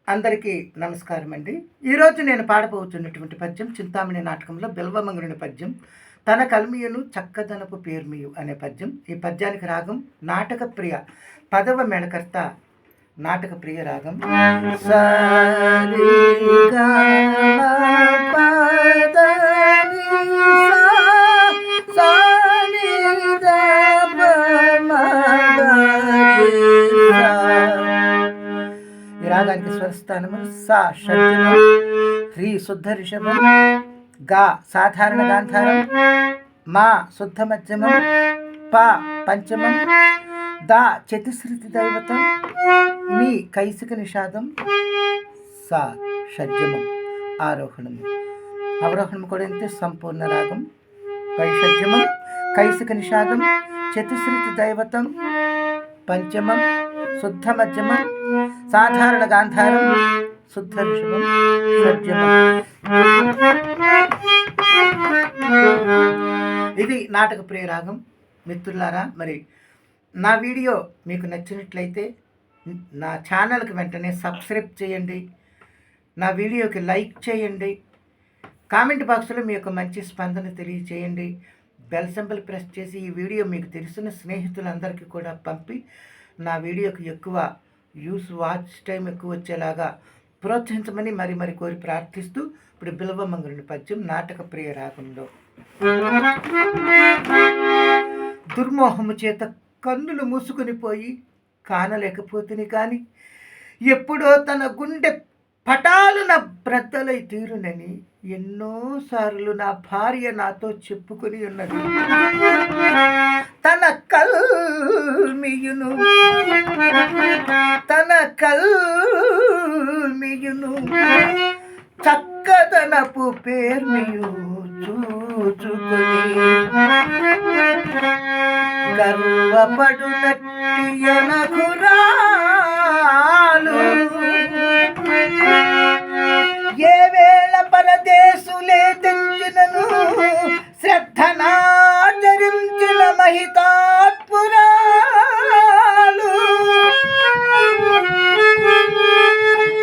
అందరికీ నమస్కారం అండి. ఈరోజు నేను పాడబోతున్నటువంటి పద్యం చింతామణి నాటకంలో బిల్వమంగళుని పద్యం. తన కల్మియును చక్కదనపు పేర్మియు అనే పద్యం. ఈ పద్యానికి రాగం నాటక ప్రియ, పదవ మేళకర్త నాటక ప్రియ రాగం. రాగానికి స్వరస్థానము సా షడ్జమం, హ్రీ శుద్ధ రిషభం, గా సాధారణ గాంధారం, మా శుద్ధ మధ్యమం, పా పంచమం, దా చతుశ్రుతి దైవతం, మీ కైసిక నిషాదం, సా షడ్జమం ఆరోహణము. అవరోహణం కూడా అంతే, సంపూర్ణ రాగం. పై షడ్జమం, కైసిక నిషాదం, చతుశ్రుతి దైవతం, పంచమం, శుద్ధ మధ్యమం, సాధారణ గాంధారం, శుద్ధ ఋషభం, షడ్జమం. ఇది నాటక ప్రియ రాగం. మిత్రులారా, మరి నా వీడియో మీకు నచ్చినట్లయితే నా ఛానల్కి వెంటనే సబ్స్క్రైబ్ చేయండి, నా వీడియోకి లైక్ చేయండి, కామెంట్ బాక్స్లో మీ యొక్క మంచి స్పందన తెలియచేయండి, బెల్ సింబల్ ప్రెస్ చేసి ఈ వీడియో మీకు తెలిసిన స్నేహితులందరికీ కూడా పంపి నా వీడియోకి ఎక్కువ వాచ్ టైం ఎక్కువ వచ్చేలాగా ప్రోత్సహించమని మరి కోరి ప్రార్థిస్తూ ఇప్పుడు బిల్వమంగళుని పద్యం నాటక ప్రియ రాగంలో. దుర్మోహము చేత కన్నులు మూసుకొని పోయి కానలేకపోతుని కానీ ఎప్పుడో తన గుండె పటాలున బ్రద్దలై తీరునని ఎన్నోసార్లు నా భార్య నాతో చెప్పుకొని ఉన్నది. తన కల్మియును చక్కదనపు పేర్మియు చూచుకొని గర్వపడునట్టియనకురాలు ఏ వేళ పరదేశులే తెంచినను శ్రద్ధనాచరించిన మహితాత్పురాలు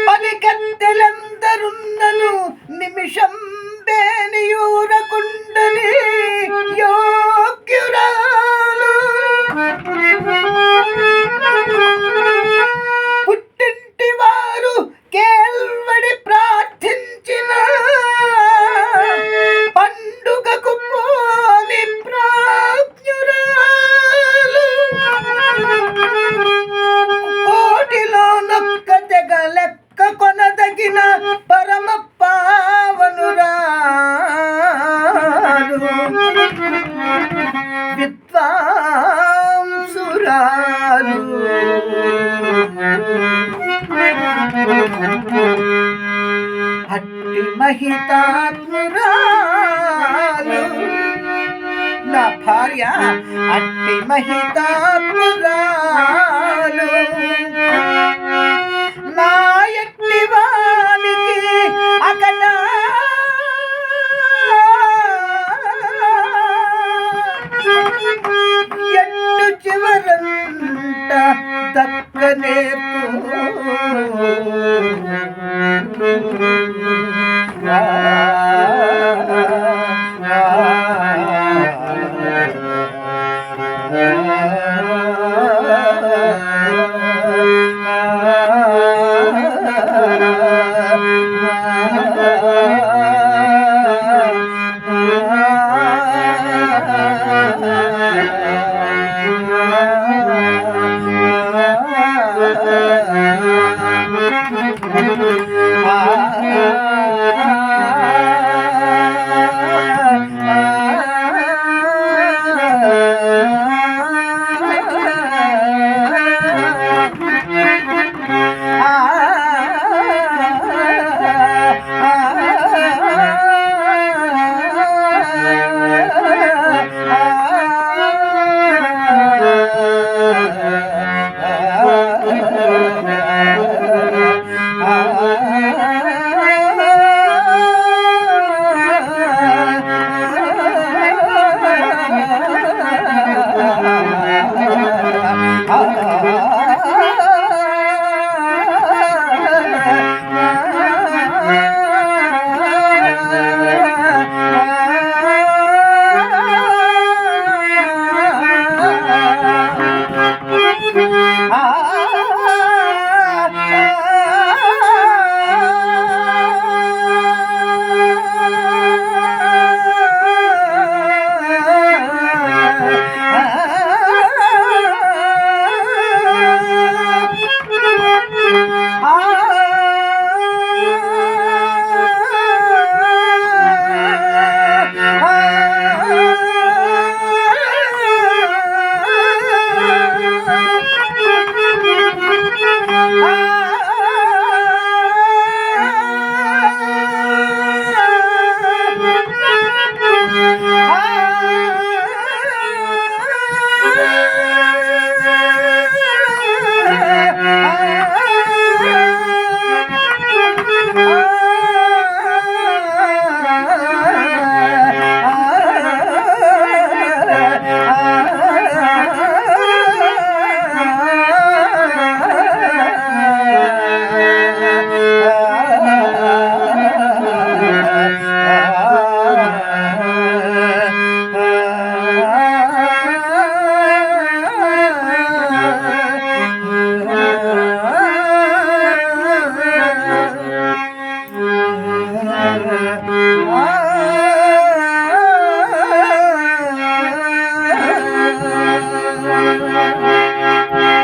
పలికత్తెలందరున్నను నిమిషం బేనియూరకుండని యోగ్యురాలు పుట్టింటి వారు కేల్వడి ప్రార్థించిన పండుగకు పోని ప్రాజ్ఞురాలు కోటిలో నొక్క తెగ లెక్క కొనదగిన పరమ పావనురాలు విద్వాంసురాలు అట్టి మహితాత్మురాలు నా భార్య, అట్టి మహితాత్మురాలు నా ఎట్టి వానికి అకట ఎట్టు చివరంట దక్కనేతు ఆ